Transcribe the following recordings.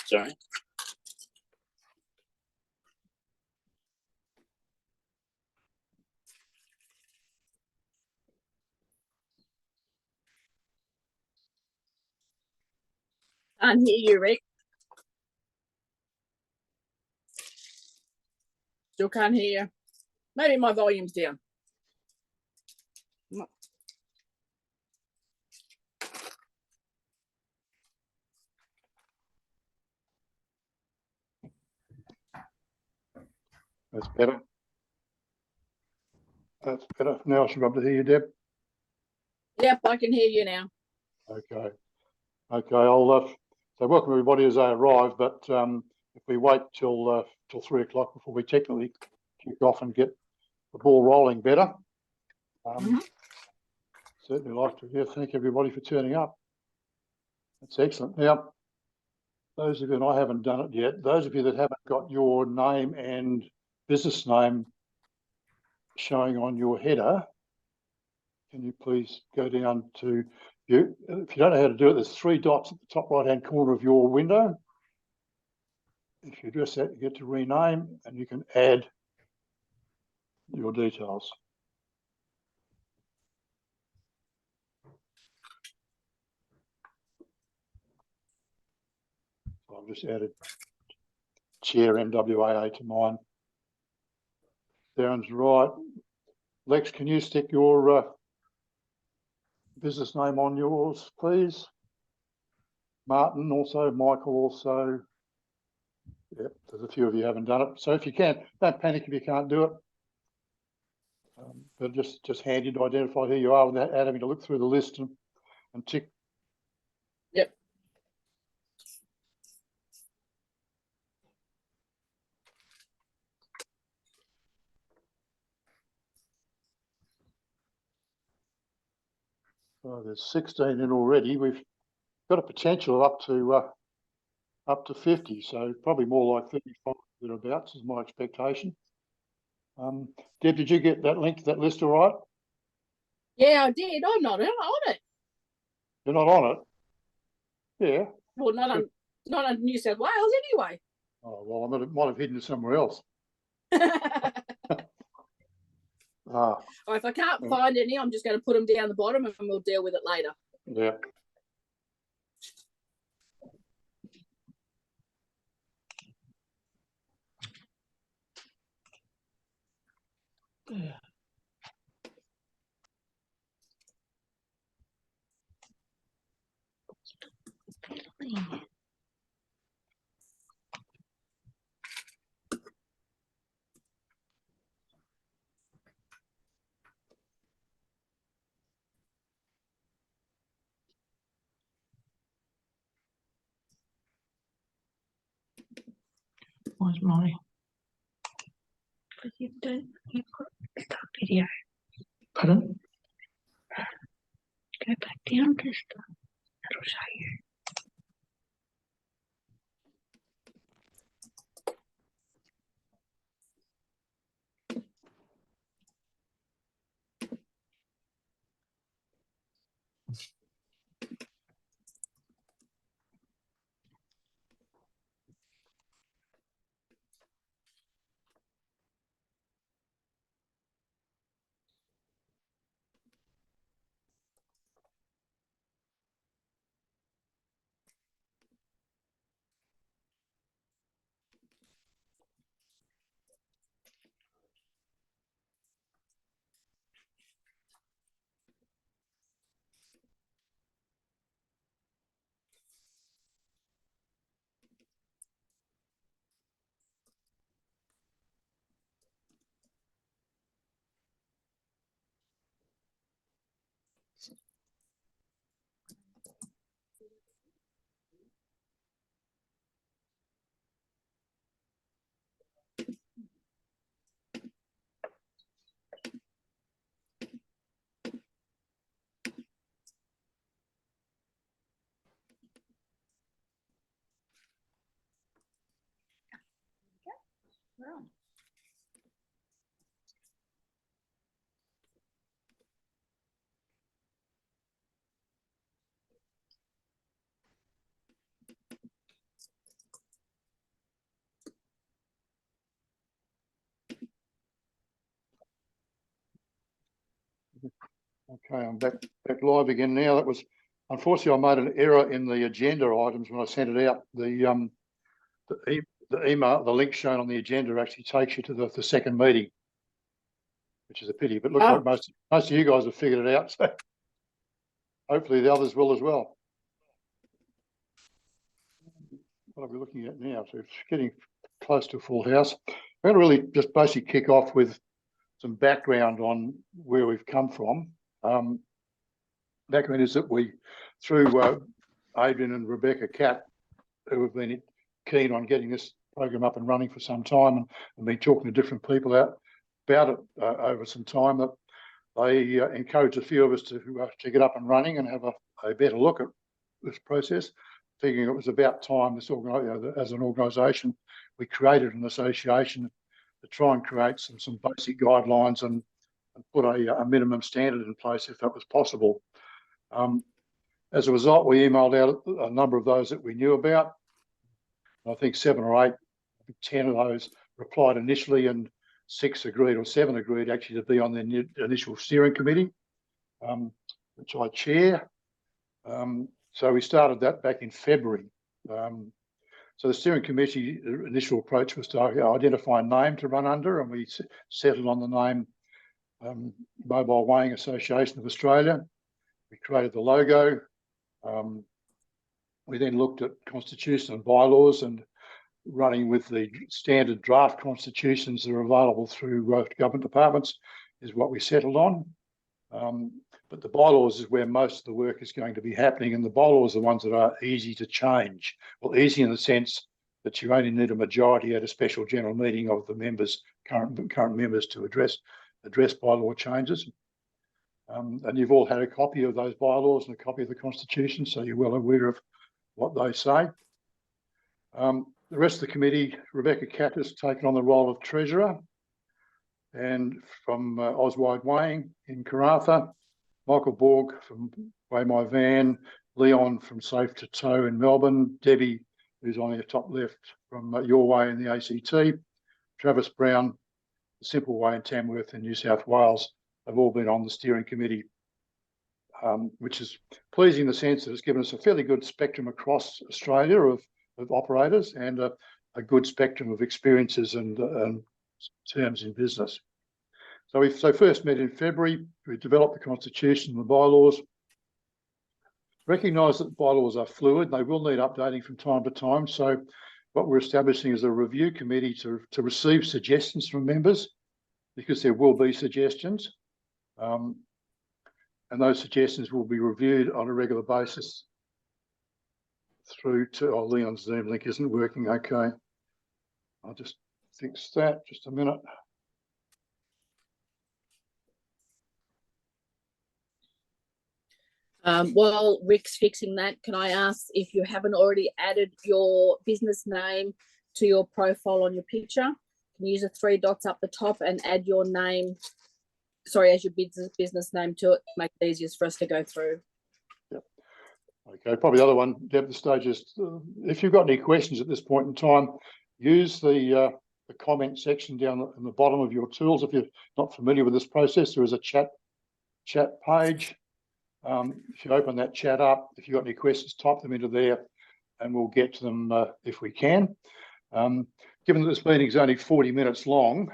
Sorry. Can't hear you, Rick. Still can't hear you. Maybe my volume's down. That's better. That's better. Now I should be able to hear you, Deb. Yep, I can hear you now. Okay. Okay. So welcome everybody as they arrive. But if we wait till 3 o'clock before we technically kick off and get the ball rolling better, certainly like to thank everybody for turning up. That's excellent. Now, those of you, and I haven't done it yet, those of you that haven't got your name and business name showing on your header, can you please go down to you? If you don't know how to do it, there's 3 dots at the top right-hand corner of your window. If you address that, you get to rename and you can add your details. So I've just added Chair MWAA to mine. Darren's right. Lex, can you stick your business name on yours, please? Martin also, Michael also. Yep, there's a few of you haven't done it. So if you can, don't panic if you can't do it. But just handy to identify who you are without having to look through the list and tick. Yep. Oh, there's 16 in already. We've got a potential of up to 50, so probably more like 35 thereabouts is my expectation. Deb, did you get that link to that list all right? Yeah, I did. I'm not on it. You're not on it? Yeah. Well, not on New South Wales anyway. Oh, well, I might have hidden it somewhere else. Or if I can't find any, I'm just going to put them down the bottom and we'll deal with it later. Yeah. Where's mine? Because you've got start video. Pardon? Go back down to start. That'll show you. Wow. Okay, I'm back live again now. That was, unfortunately, I made an error in the agenda items when I sent it out. The email, the link shown on the agenda actually takes you to the second meeting, which is a pity. But looks like most of you guys have figured it out. So hopefully the others will as well. What are we looking at now? So it's getting close to a full house. I'm going to really just basically kick off with some background on where we've come from. Background is that we, through Adrian and Rebecca Catt, who have been keen on getting this program up and running for some time and been talking to different people about it over some time, that they encouraged a few of us to get up and running and have a better look at this process, thinking it was about time this as an organisation, we created an association to try and create some basic guidelines and put a minimum standard in place if that was possible. As a result, we emailed out a number of those that we knew about. I think 7 or 8, 10 of those replied initially, and 6 agreed, or 7 agreed actually to be on the initial steering committee, which I chair. So we started that back in February. So the steering committee initial approach was to identify a name to run under, and we settled on the name Mobile Weighing Association of Australia. We created the logo. We then looked at constitution and bylaws, and running with the standard draft constitutions that are available through government departments is what we settled on. But the bylaws is where most of the work is going to be happening, and the bylaws are the ones that are easy to change. Well, easy in the sense that you only need a majority at a special general meeting of the members, current members, to address bylaw changes. And you've all had a copy of those bylaws and a copy of the Constitution, so you're well aware of what they say. The rest of the committee, Rebecca Catt has taken on the role of treasurer, and from Auswide Weighing in Karratha, Michael Borg from Weigh My Van, Leon from Safe to Tow in Melbourne, Debbie, who's on your top left, from Your Way in the ACT, Travis Brown, the Simple Way in Tamworth in New South Wales, have all been on the steering committee, which is pleasing in the sense that it's given us a fairly good spectrum across Australia of operators and a good spectrum of experiences and terms in business. So we first met in February. We developed the Constitution and the bylaws. Recognise that bylaws are fluid. They will need updating from time to time. So what we're establishing is a review committee to receive suggestions from members, because there will be suggestions. And those suggestions will be reviewed on a regular basis through to, Leon's Zoom link isn't working. Okay. I'll just fix that, just a minute. While Rick's fixing that, can I ask if you haven't already added your business name to your profile on your picture? Can you use the 3 dots up the top and add your name, as your business name to it, make it easiest for us to go through. Yep. Okay, probably the other one at the stage is, if you've got any questions at this point in time, use the comment section down in the bottom of your tools. If you're not familiar with this process, there is a chat page. If you open that chat up, if you've got any questions, type them into there and we'll get to them if we can. Given that this meeting is only 40 minutes long,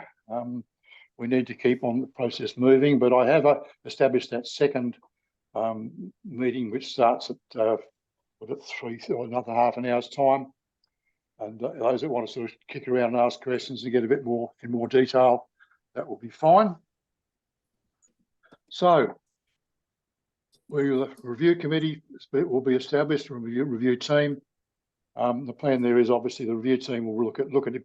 we need to keep on the process moving, but I have established that second meeting, which starts at 3 or another half an hour's time. And those that want to sort of kick around and ask questions and get a bit more in more detail, that will be fine. So, the review committee will be established, a review team. The plan there is obviously the review team will look at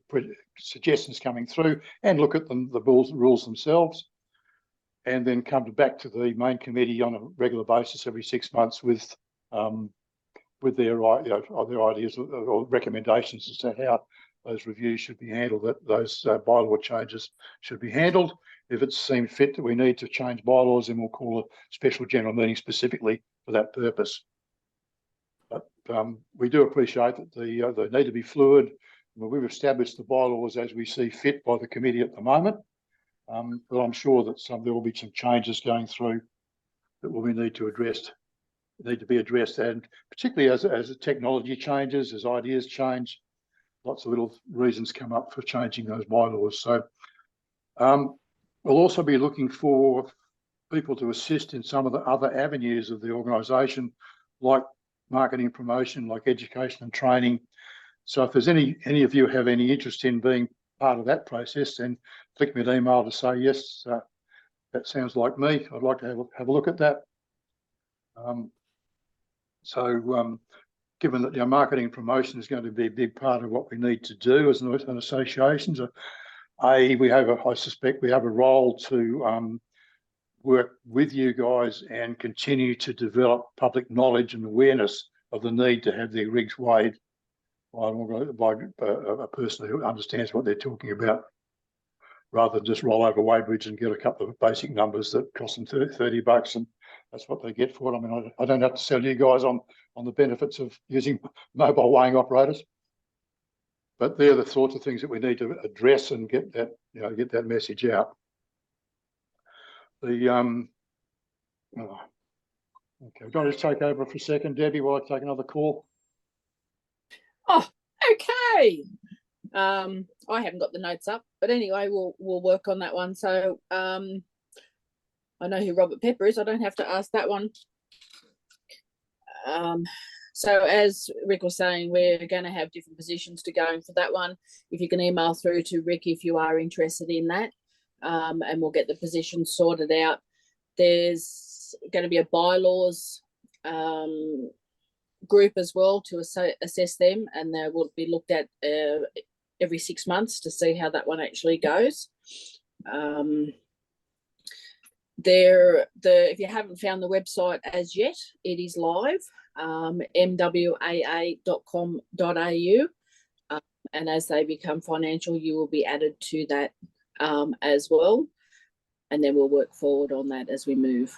suggestions coming through and look at the rules themselves, and then come back to the main committee on a regular basis every 6 months with their ideas or recommendations as to how those reviews should be handled, that those bylaw changes should be handled. If it seems fit that we need to change bylaws, then we'll call a special general meeting specifically for that purpose. But we do appreciate that they need to be fluid. We've established the bylaws as we see fit by the committee at the moment, but I'm sure that there will be some changes going through that we need to be addressed, and particularly as the technology changes, as ideas change, lots of little reasons come up for changing those bylaws. So we'll also be looking for people to assist in some of the other avenues of the organisation, like marketing and promotion, like education and training. So if there's any of you have any interest in being part of that process, then flick me an email to say, yes, that sounds like me. I'd like to have a look at that. Given that marketing and promotion is going to be a big part of what we need to do as an association, I suspect we have a role to work with you guys and continue to develop public knowledge and awareness of the need to have their rigs weighed by a person who understands what they're talking about, rather than just roll over weighbridge and get a couple of basic numbers that cost them $30 and that's what they get for it. I mean, I don't have to sell you guys on the benefits of using mobile weighing operators, but they're the sorts of things that we need to address and get that message out. Okay, I'm going to just take over for a second, Debbie, while I take another call. Oh, okay. I haven't got the notes up, but anyway, we'll work on that one. So I know who Robert Pepper is. I don't have to ask that one. So as Rick was saying, we're going to have different positions to go in for that one. If you can email through to Rick if you are interested in that, and we'll get the position sorted out. There's going to be a bylaws group as well to assess them, and they will be looked at every 6 months to see how that one actually goes. If you haven't found the website as yet, it is live, mwaa.com.au, and as they become financial, you will be added to that as well, and then we'll work forward on that as we move.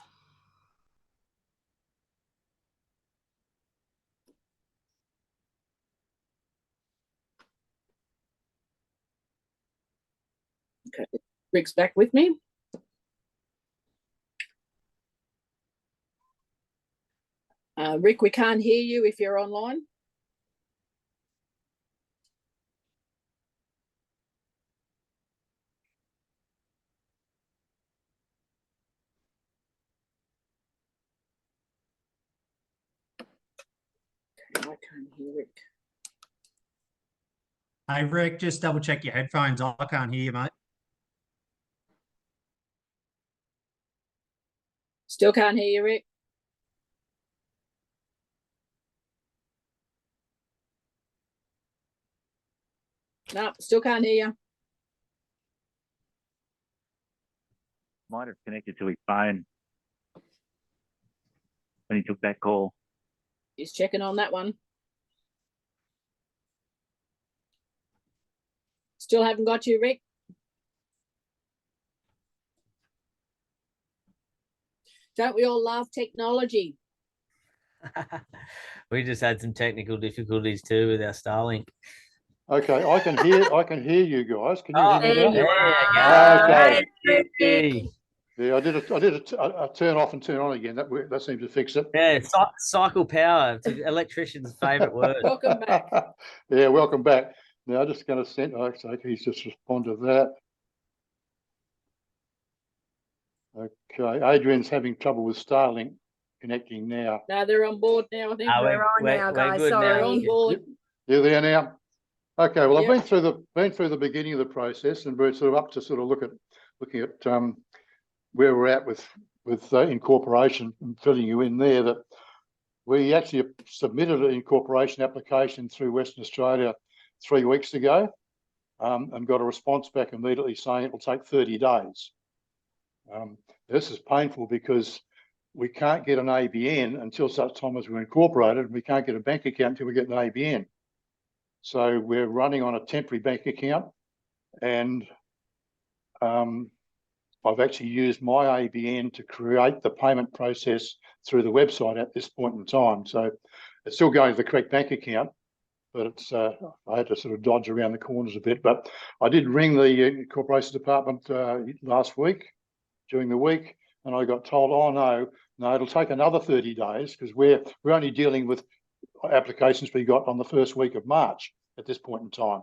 Okay, Rick's back with me. Rick, we can't hear you if you're online. I can't hear Rick. Hey, Rick, just double check your headphones. I can't hear you, mate. Still can't hear you, Rick. No, still can't hear you. Might have connected to his phone when he took that call. He's checking on that one. Still haven't got you, Rick. Don't we all love technology? We just had some technical difficulties too with our Starlink. Okay, I can hear you guys. Can you hear me there now? you are. Okay. Yeah, I did a turn off and turn on again. That seems to fix it. Yeah, cycle power. It's an electrician's favourite word. Welcome back. Yeah, welcome back. Now I'm just going to send. Okay, he's just responded to that. Okay, Adrian's having trouble with Starlink connecting now. No, they're on board now. I think We're on now, guys. Good They're now. on board. You're there now. Okay, well, Yep. I've been through the beginning of the process, and we're sort of up to sort of looking at where we're at with incorporation, and filling you in there that we actually submitted an incorporation application through Western Australia 3 weeks ago, and got a response back immediately saying it will take 30 days. This is painful because we can't get an ABN until such time as we're incorporated, and we can't get a bank account until we get an ABN. So we're running on a temporary bank account, and I've actually used my ABN to create the payment process through the website at this point in time. So it's still going to the correct bank account, but it's I had to sort of dodge around the corners a bit. But I did ring the Corporation Department last week, during the week, And I got told, oh, no, it'll take another 30 days because we're only dealing with applications we got on the first week of March at this point in time.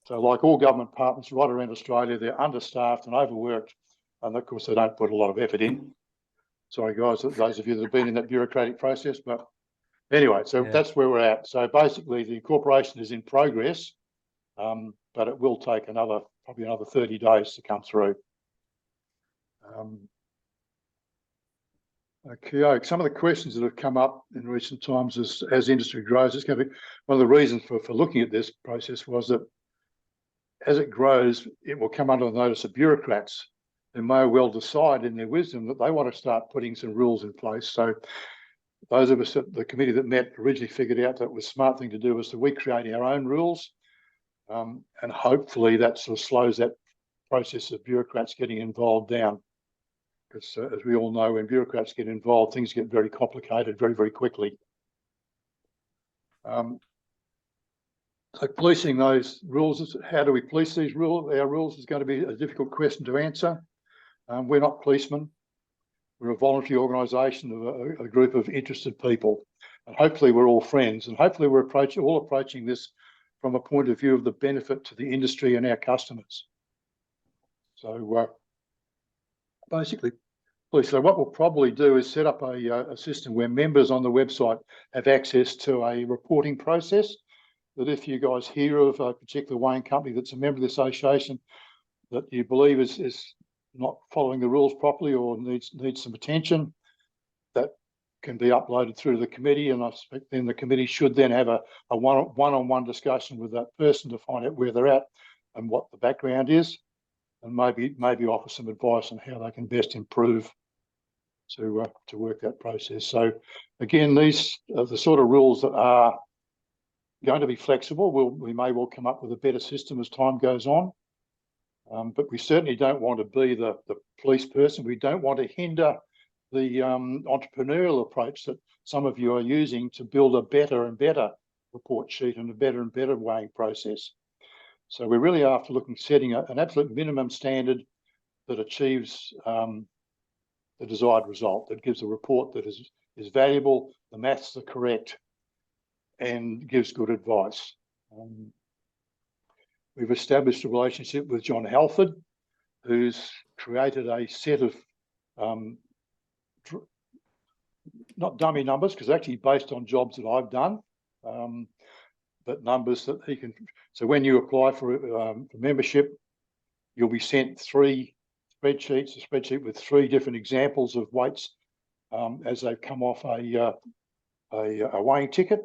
So like all government departments right around Australia, they're understaffed and overworked. And of course, they don't put a lot of effort in. Sorry, guys, those of you that have been in that bureaucratic process. But anyway, so that's where we're at. So basically, the incorporation is in progress, but it will take probably another 30 days to come through. Okay, some of the questions that have come up in recent times as industry grows, it's going to be one of the reasons for looking at this process was that as it grows, it will come under the notice of bureaucrats who may well decide in their wisdom that they want to start putting some rules in place. So those of us at the committee that met originally figured out that the smart thing to do was to recreate our own rules. And hopefully that sort of slows that process of bureaucrats getting involved down. Because as we all know, when bureaucrats get involved, things get very complicated very, very quickly. So policing those rules, how do we police these rules? Our rules is going to be a difficult question to answer. We're not policemen. We're a voluntary organisation of a group of interested people. And hopefully we're all friends. And hopefully we're all approaching this from a point of view of the benefit to the industry and our customers. So basically, so what we'll probably do is set up a system where members on the website have access to a reporting process that if you guys hear of a particular weighing company that's a member of the association that you believe is not following the rules properly or needs some attention, that can be uploaded through the committee, and I expect then the committee should then have a one-on-one discussion with that person to find out where they're at and what the background is, and maybe offer some advice on how they can best improve to work that process. So again, these are the sort of rules that are going to be flexible. We may well come up with a better system as time goes on, but we certainly don't want to be the police person. We don't want to hinder the entrepreneurial approach that some of you are using to build a better and better report sheet and a better and better weighing process. So we're really after setting an absolute minimum standard that achieves the desired result, that gives a report that is valuable, the maths are correct, and gives good advice. We've established a relationship with John Halford, who's created a set of not dummy numbers, because actually based on jobs that I've done, but numbers that he can. So when you apply for membership, you'll be sent 3 spreadsheets, a spreadsheet with 3 different examples of weights as they've come off a weighing ticket.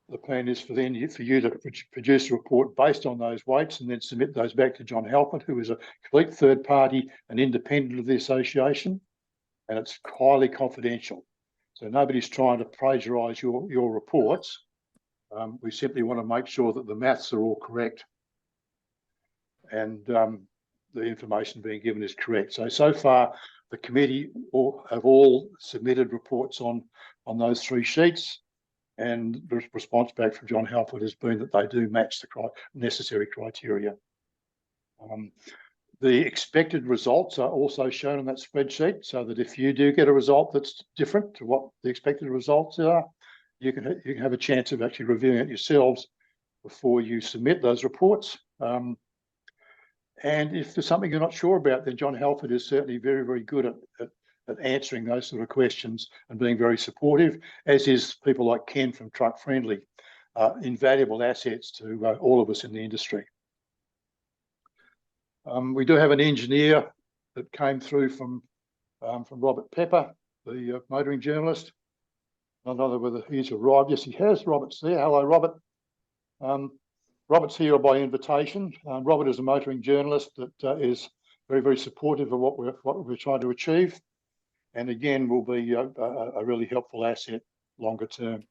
The plan is for you to produce a report based on those weights and then submit those back to John Halford, who is a complete third party and independent of the association, and it's highly confidential. So nobody's trying to plagiarise your reports. We simply want to make sure that the maths are all correct and the information being given is correct. So far, the committee have all submitted reports on those 3 sheets, and the response back from John Halford has been that they do match the necessary criteria. The expected results are also shown on that spreadsheet, so that if you do get a result that's different to what the expected results are, you can have a chance of actually reviewing it yourselves before you submit those reports. And if there's something you're not sure about, then John Halford is certainly very, very good at answering those sort of questions and being very supportive, as is people like Ken from Truck Friendly, invaluable assets to all of us in the industry. We do have an engineer that came through from Robert Pepper, the motoring journalist. I don't know whether he's arrived. Yes, he has. Robert's there. Hello, Robert. Robert's here by invitation. Robert is a motoring journalist that is very, very supportive of what we're trying to achieve, and again will be a really helpful asset longer term.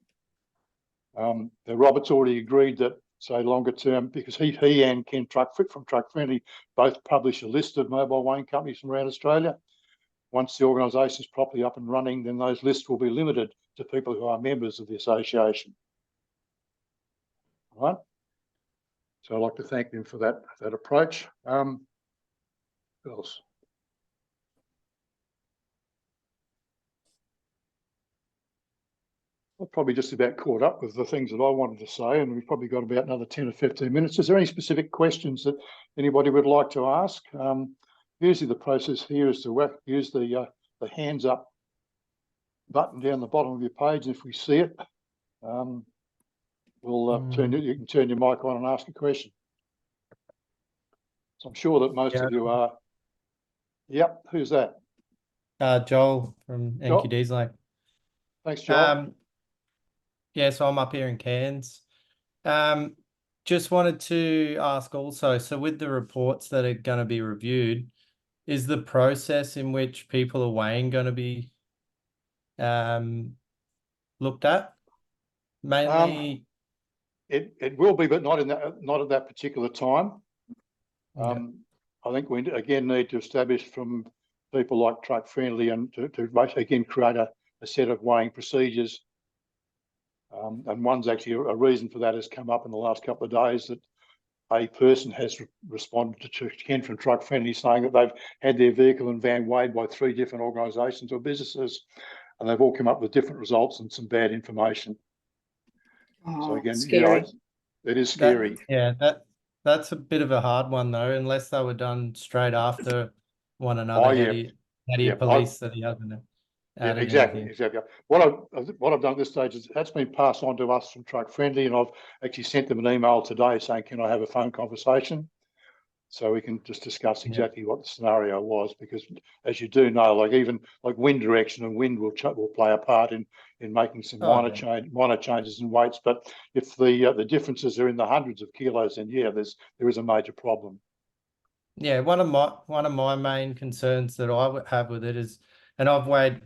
Robert's already agreed that, say, longer term, because he and Ken from Truck Friendly both publish a list of mobile weighing companies from around Australia. Once the organisation is properly up and running, then those lists will be limited to people who are members of the association. All right. So I'd like to thank them for that approach. What else? I've probably just about caught up with the things that I wanted to say, and we've probably got about another 10 or 15 minutes. Is there any specific questions that anybody would like to ask? Usually the process here is to use the hands up button down the bottom of your page, and if we see it, we'll you can turn your mic on and ask a question. So I'm sure that most of you are. Yep, who's that? Joel from Joel. NQD's like. Thanks, Joel. Yeah, so I'm up here in Cairns. Just wanted to ask also, so with the reports that are going to be reviewed, is the process in which people are weighing going to be looked at? Mainly, It will be, but not at that particular time. Yeah. I think we again need to establish from people like Truck Friendly and to again create a set of weighing procedures. And one's actually a reason for that has come up in the last couple of days, that a person has responded to Ken from Truck Friendly saying that they've had their vehicle and van weighed by 3 different organisations or businesses, and they've all come up with different results and some bad information. So again, scary. It is scary. That's a bit of a hard one though, unless they were done straight after one another. Oh, yeah. How do you police that he hasn't added exactly. anything? Exactly. What I've done at this stage is that's been passed on to us from Truck Friendly, and I've actually sent them an email today saying, can I have a phone conversation? So we can just discuss exactly what the scenario was, because as you do know, like even like wind direction and wind will play a part in making some minor changes in weights. But if the differences are in the hundreds of kilos, then there is a major problem. Yeah, one of my main concerns that I would have with it is, and I've weighed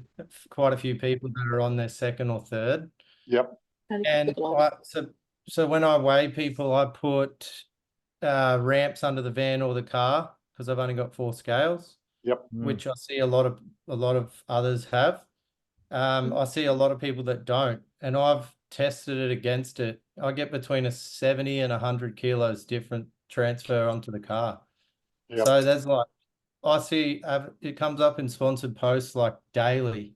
quite a few people that are on their second or third. Yep. And so when I weigh people, I put ramps under the van or the car, because I've only got 4 scales. Yep. Which I see a lot of others have. I see a lot of people that don't, and I've tested it against it. I get between a 70 and 100 kilos different transfer onto the car. Yep. So there's like, I see it comes up in sponsored posts like daily.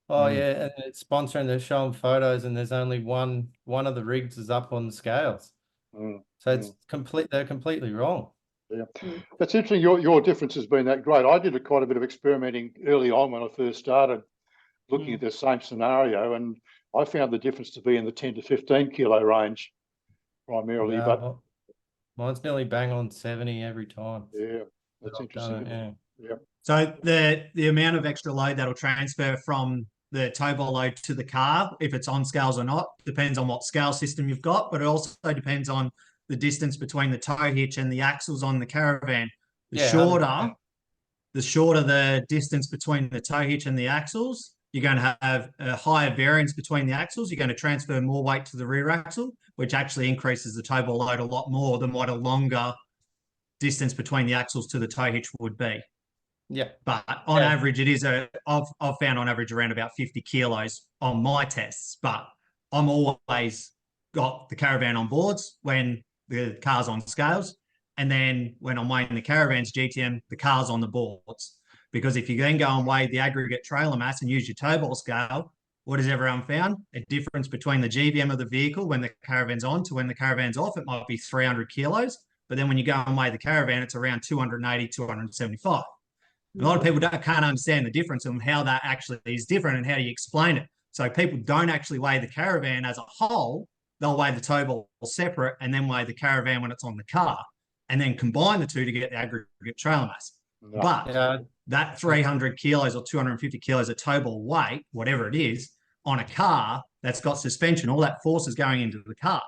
Oh yeah, and it's sponsoring, they're showing photos, and there's only one of the rigs is up on the scales. So it's they're completely wrong. Yeah, that's interesting. Your difference has been that great. I did quite a bit of experimenting early on when I first started looking at the same scenario, and I found the difference to be in the 10 to 15 kilo range primarily. But mine's nearly bang on 70 every time. Yeah, that's interesting. Yeah. So the amount of extra load that'll transfer from the tow bar load to the car, if it's on scales or not, depends on what scale system you've got, but it also depends on the distance between the tow hitch and the axles on the caravan. The shorter the distance between the tow hitch and the axles, you're going to have a higher variance between the axles. You're going to transfer more weight to the rear axle, which actually increases the tow bar load a lot more than what a longer distance between the axles to the tow hitch would be. Yeah. But on average, it is I've found on average around about 50 kilos on my tests, but I'm always got the caravan on boards when the car's on scales. And then when I'm weighing the caravan's GTM, the car's on the boards. Because if you then go and weigh the aggregate trailer mass and use your tow ball scale, what has everyone found? A difference between the GVM of the vehicle when the caravan's on to when the caravan's off, it might be 300 kilos. But then when you go and weigh the caravan, it's around 280, 275. A lot of people can't understand the difference and how that actually is different and how do you explain it. So people don't actually weigh the caravan as a whole. They'll weigh the tow ball separate and then weigh the caravan when it's on the car and then combine the two to get the aggregate trailer mass. No. But that 300 kilos or 250 kilos of tow ball weight, whatever it is, on a car that's got suspension, all that force is going into the car.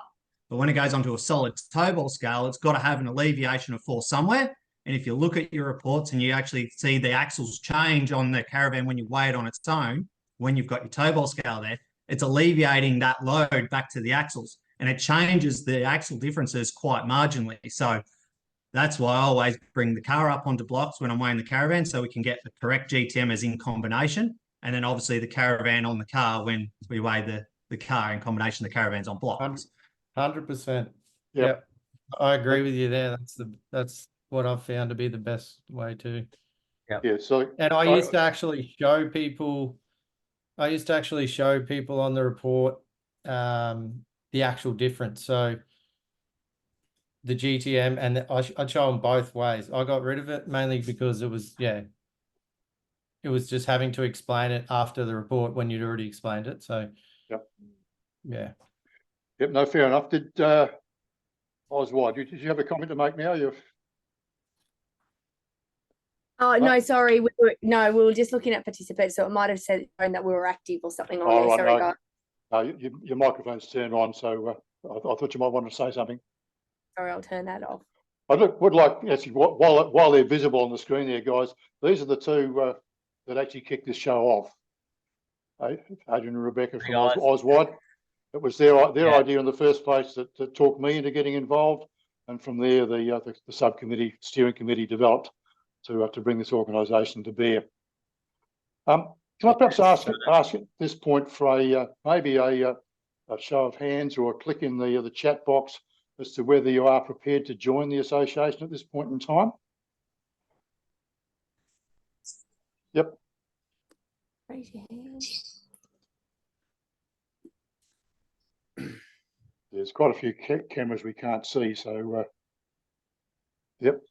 But when it goes onto a solid tow ball scale, it's got to have an alleviation of force somewhere. And if you look at your reports and you actually see the axles change on the caravan when you weigh it on its own, when you've got your tow ball scale there, it's alleviating that load back to the axles. And it changes the axle differences quite marginally. So that's why I always bring the car up onto blocks when I'm weighing the caravan so we can get the correct GTM as in combination. And then obviously the caravan on the car when we weigh the car in combination, the caravan's on blocks. 100%. Yep. I agree with you there. That's what I've found to be the best way to. Yeah. So and I used to actually show people on the report the actual difference. So the GTM, and I'd show them both ways. I got rid of it mainly because it was just having to explain it after the report when you'd already explained it. So Yep. Yeah. Yep, no, fair enough. Did Oswald, did you have a comment to make now? Oh, no, sorry. We were just looking at participants, so it might have said that we were active or something on there. Sorry, guys. No, your microphone's turned on, so I thought you might want to say something. Sorry, I'll turn that off. I would like, actually, while they're visible on the screen there, guys, these are the two that actually kicked this show off. Adrian and Rebecca from Oswald. It was their idea in the first place that talked me into getting involved, and from there the subcommittee, steering committee developed to bring this organisation to bear. Can I perhaps ask at this point for maybe a show of hands or a click in the chat box as to whether you are prepared to join the association at this point in time? Yep. Raise your hand. There's quite a few cameras we can't see, so yep.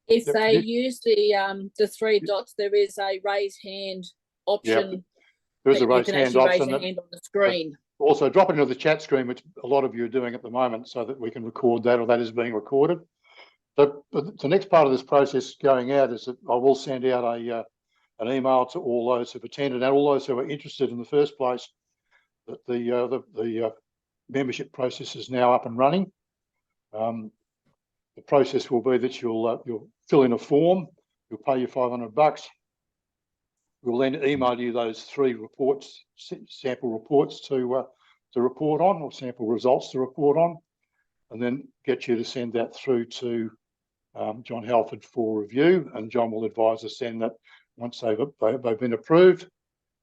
If they use the three dots, there is a raise hand option. Yep. There is a raise hand option. Raise your hand on the screen. Also, drop it into the chat screen, which a lot of you are doing at the moment, so that we can record that, or that is being recorded. So the next part of this process going out is that I will send out an email to all those who've attended and all those who are interested in the first place that the membership process is now up and running. The process will be that you'll fill in a form, you'll pay your $500. We'll then email you those 3 reports, sample reports to report on, or sample results to report on, and then get you to send that through to John Halford for review, and John will advise us then that once they've been approved,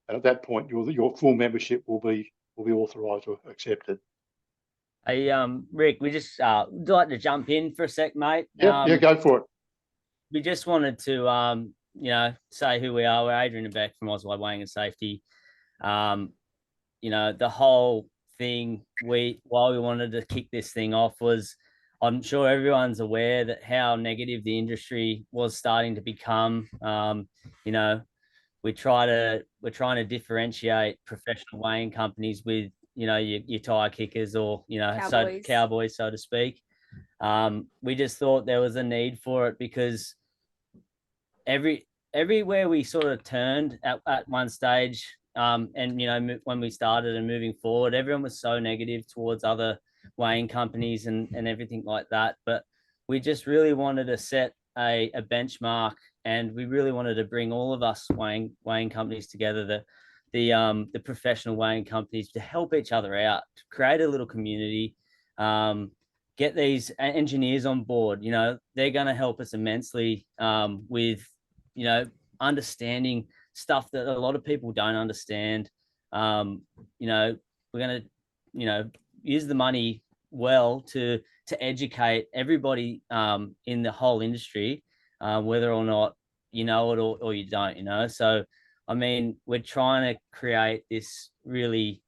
and at that point your full membership will be authorised or accepted. Hey, Rick, we just would like to jump in for a sec, mate. Yeah, go for it. We just wanted to, say who we are. We're Adrian and Beck from Oswald Weighing and Safety. The whole thing, why we wanted to kick this thing off was, I'm sure everyone's aware that how negative the industry was starting to become. We're trying to differentiate professional weighing companies with, your tire kickers or, cowboys, so to speak. We just thought there was a need for it because everywhere we sort of turned at one stage, when we started and moving forward, everyone was so negative towards other weighing companies and everything like that. But we just really wanted to set a benchmark, and we really wanted to bring all of us weighing companies together, the professional weighing companies, to help each other out, to create a little community, get these engineers on board. They're going to help us immensely with, understanding stuff that a lot of people don't understand. We're going to, use the money well to educate everybody in the whole industry, whether or not you know it or you don't, So, I mean, we're trying to create this really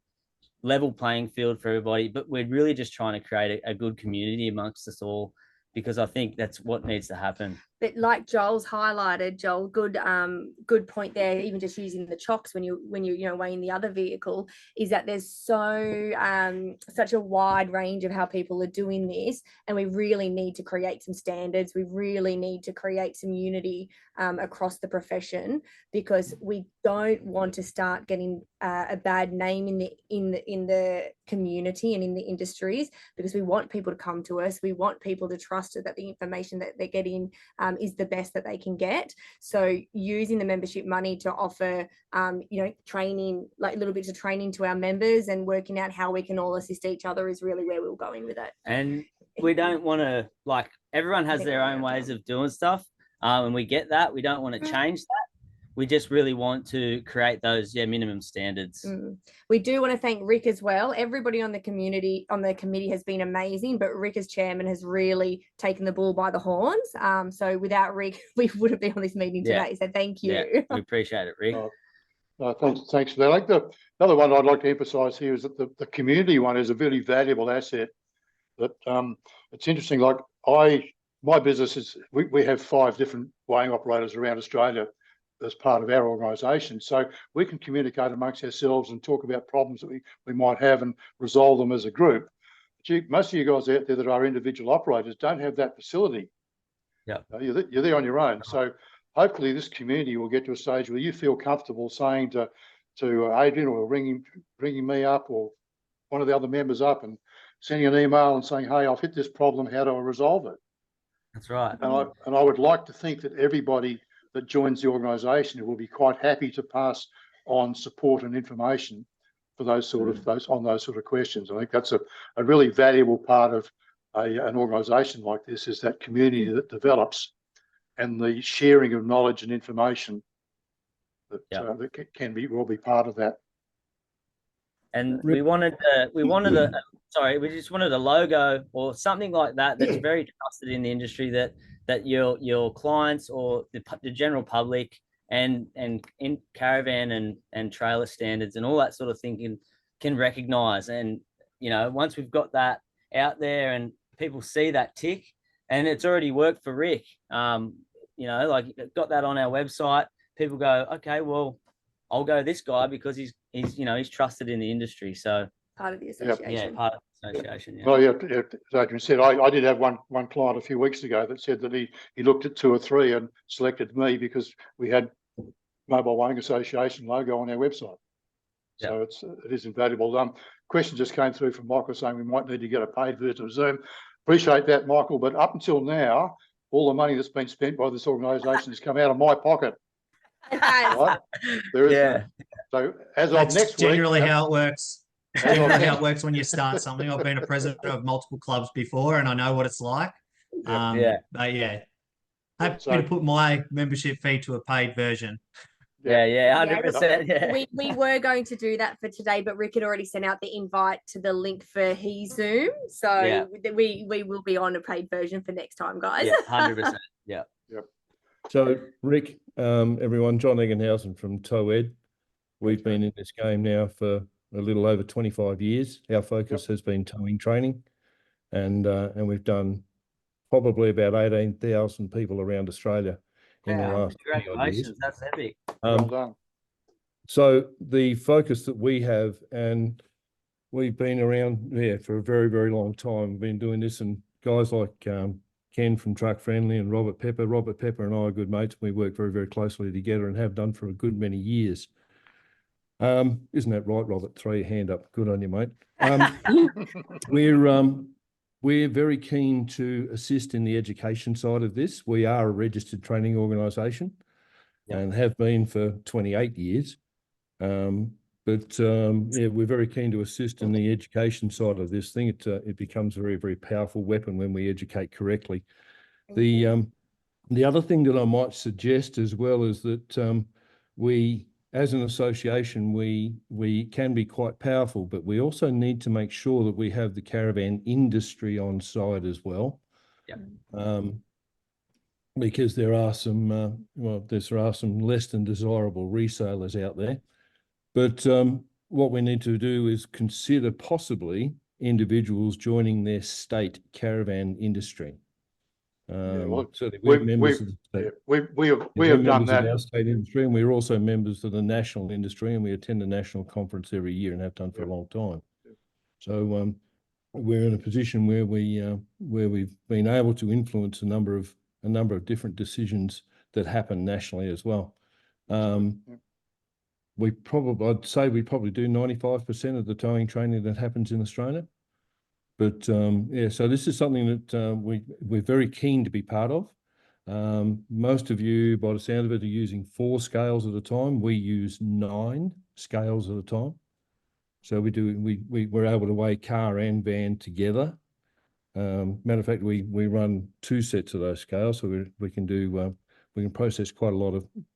level playing field for everybody, but we're really just trying to create a good community amongst us all, because I think that's what needs to happen. But like Joel's highlighted, Joel, good point there. Even just using the chocks when you weighing the other vehicle, is that there's such a wide range of how people are doing this, and we really need to create some standards. We really need to create some unity across the profession, because we don't want to start getting a bad name in the community and in the industries, because we want people to come to us. We want people to trust that the information that they're getting is the best that they can get. So using the membership money to offer, training, like little bits of training to our members and working out how we can all assist each other is really where we're going with it. And we don't want to, everyone has their own ways of doing stuff. And we get that. We don't want to change that. We just really want to create those minimum standards. We do want to thank Rick as well. Everybody on the committee has been amazing, but Rick as chairman has really taken the bull by the horns. So without Rick, we wouldn't be on this meeting today. So thank you. Yeah, we appreciate it, Rick. Thanks for that. I think the other one I'd like to emphasise here is that the community one is a really valuable asset. That it's interesting. Like my business is we have 5 different weighing operators around Australia as part of our organisation, so we can communicate amongst ourselves and talk about problems that we might have and resolve them as a group. But most of you guys out there that are individual operators don't have that facility. Yeah, you're there on your own. So hopefully this community will get to a stage where you feel comfortable saying to Adrian or ringing me up or one of the other members up and sending an email and saying, hey, I've hit this problem, how do I resolve it? that's right. And I would like to think that everybody that joins the organisation will be quite happy to pass on support and information for those sort of questions. I think that's a really valuable part of an organisation like this, is that community that develops and the sharing of knowledge and information that will be part of that. And we wanted we just wanted a logo or something like that that's very trusted in the industry, that your clients or the general public and in caravan and trailer standards and all that sort of thing can recognize. And once we've got that out there and people see that tick, and it's already worked for Rick, like got that on our website, people go, okay, well, I'll go this guy because he's trusted in the industry. So Part of the association. yeah, part of the association. Yeah. Well, as Adrian said, I did have one client a few weeks ago that said that he looked at 2 or 3 and selected me because we had Mobile Weighing Association logo on our website. So it is invaluable. Question just came through from Michael saying we might need to get a paid version of Zoom. Appreciate that, Michael, but up until now, all the money that's been spent by this organisation has come out of my pocket. Right? There is none. So as of next week, generally how it works. Generally how it works when you start something. I've been a president of multiple clubs before, and I know what it's like. But happy to put my membership fee to a paid version. 100%. Yeah. We were going to do that for today, but Rick had already sent out the invite to the link for his Zoom. So we will be on a paid version for next time, guys. Yeah, 100%. Yeah. So Rick, everyone, John Eggenhausen from TOED. We've been in this game now for a little over 25 years. Our focus has been towing training, and we've done probably about 18,000 people around Australia in the last 20 odd years. That's epic. Well done. So the focus that we have, and we've been around for a very, very long time. We've been doing this, and guys like Ken from Truck Friendly and Robert Pepper and I are good mates. We work very, very closely together and have done for a good many years. Isn't that right, Robert? Throw your hand up. Good on you, mate. We're very keen to assist in the education side of this. We are a registered training organisation and have been for 28 years. But we're very keen to assist in the education side of this thing. It becomes a very, very powerful weapon when we educate correctly. The other thing that I might suggest as well is that we, as an association, we can be quite powerful, but we also need to make sure that we have the caravan industry on side as well. Because there are some less than desirable resellers out there. But what we need to do is consider possibly individuals joining their state caravan industry. We're members of the state. We have done that. Our state industry, and we're also members of the national industry, and we attend a national conference every year and have done for a long time. So we're in a position where we've been able to influence a number of different decisions that happen nationally as well. I'd say we probably do 95% of the towing training that happens in Australia. But so this is something that we're very keen to be part of. Most of you, by the sound of it, are using 4 scales at a time. We use 9 scales at a time. So we're able to weigh car and van together. Matter of fact, we run 2 sets of those scales, so we can process quite a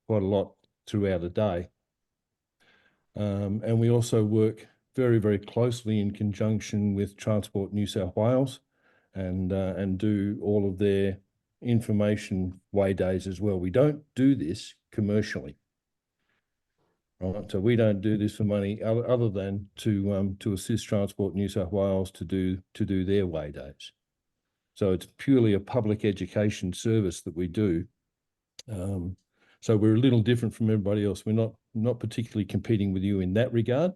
lot throughout a day. And we also work very, very closely in conjunction with Transport New South Wales and do all of their information weigh days as well. We don't do this commercially. right? So we don't do this for money other than to assist Transport New South Wales to do their way days. So it's purely a public education service that we do. So we're a little different from everybody else. We're not particularly competing with you in that regard,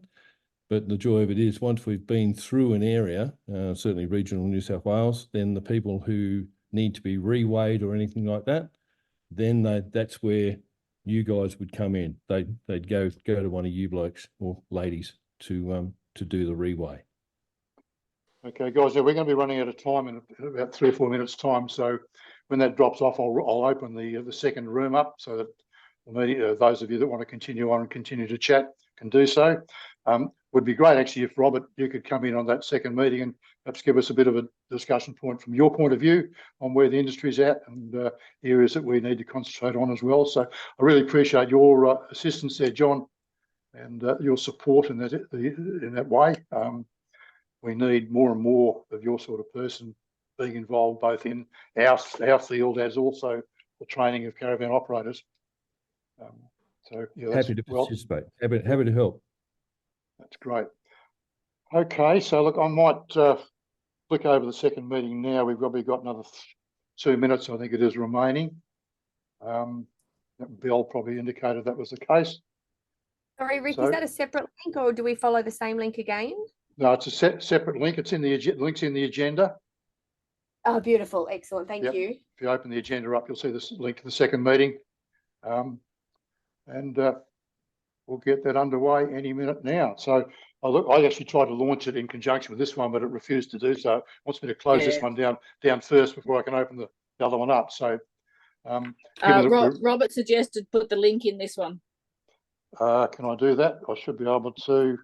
but the joy of it is once we've been through an area, certainly regional New South Wales, then the people who need to be reweighed or anything like that, then that's where you guys would come in. They'd go to one of you blokes or ladies to do the reweigh. Okay, guys, we're going to be running out of time in about 3 or 4 minutes' time. So when that drops off, I'll open the second room up so that the media, those of you that want to continue on and continue to chat can do so. Would be great actually if Robert, you could come in on that second meeting and perhaps give us a bit of a discussion point from your point of view on where the industry's at and areas that we need to concentrate on as well. So I really appreciate your assistance there, John, and your support in that way. We need more and more of your sort of person being involved both in our field as also the training of caravan operators. So yeah, Happy to participate. Happy to help. That's great. Okay, so look, I might flick over the second meeting now. We've probably got another 2 minutes, I think it is, remaining. Bill probably indicated that was the case. Sorry, Rick, So- is that a separate link or do we follow the same link again? No, it's a separate link. It's in the link's in the agenda. Oh, beautiful. Excellent. Thank Yep. you. If you open the agenda up, you'll see this link to the second meeting. And we'll get that underway any minute now. So I actually tried to launch it in conjunction with this one, but it refused to do so. It wants me to close this one down first before I can open the other one up. So Robert suggested put the link in this one. can I do that? I should be able to.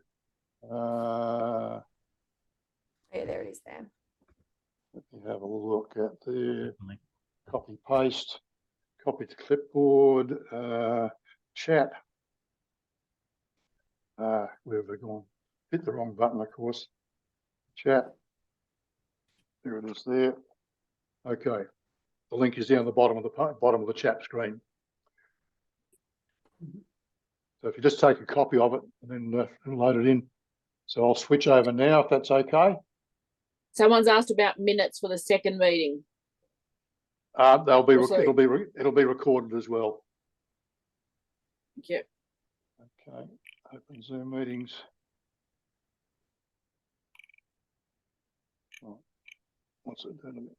Yeah, there it is there. Let me have a look at the copy paste, copy to clipboard, chat. Where have they gone? Hit the wrong button, of course. Chat. There it is there. Okay. The link is down the bottom of the chat screen. So if you just take a copy of it and then load it in. So I'll switch over now if that's okay. Someone's asked about minutes for the second meeting. It'll be recorded as well. Thank you. Okay. Open Zoom meetings. Oh, what's it doing?